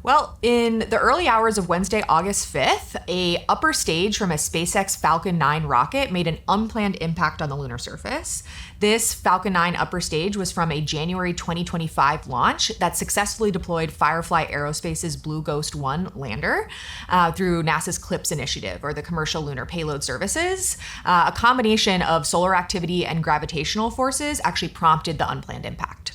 Well, in the early hours of Wednesday, August 5th, a upper stage from a SpaceX Falcon 9 rocket made an unplanned impact on the lunar surface. This Falcon 9 upper stage was from a January 2025 launch that successfully deployed Firefly Aerospace's Blue Ghost 1 lander through NASA's CLPS initiative, or the Commercial Lunar Payload Services. A combination of solar activity and gravitational forces actually prompted the unplanned impact.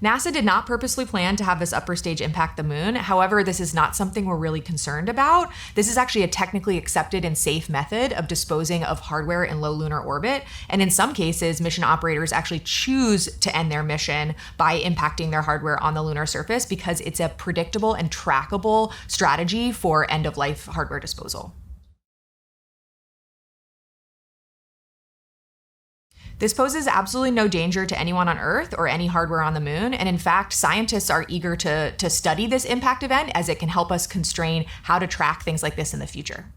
NASA did not purposely plan to have this upper stage impact the moon. However, this is not something we're really concerned about. This is actually a technically accepted and safe method of disposing of hardware in low lunar orbit. And in some cases, mission operators actually choose to end their mission by impacting their hardware on the lunar surface because it's a predictable and trackable strategy for end-of-life hardware disposal. This poses absolutely no danger to anyone on Earth or any hardware on the moon. And in fact, scientists are eager to study this impact event as it can help us constrain how to track things like this in the future.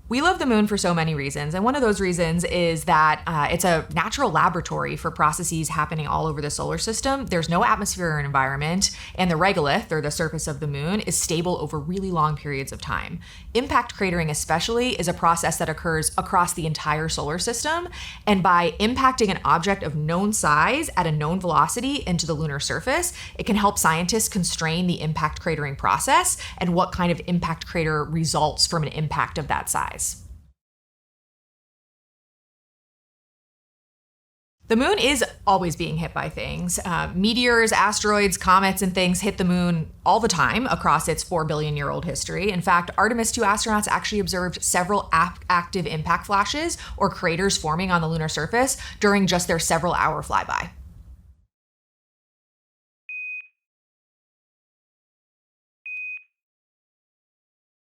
We love the moon for so many reasons, and one of those reasons is that it's a natural laboratory for processes happening all over the solar system. There's no atmosphere or environment, and the regolith, or the surface of the moon, is stable over really long periods of time. Impact cratering especially is a process that occurs across the entire solar system, and by impacting an object of known size at a known velocity into the lunar surface, it can help scientists constrain the impact cratering process and what kind of impact crater results from an impact of that size. The moon is always being hit by things. Meteors, asteroids, comets, and things hit the moon all the time across its 4 billion-year-old history. In fact, Artemis 2 astronauts actually observed several active impact flashes or craters forming on the lunar surface during just their several-hour flyby.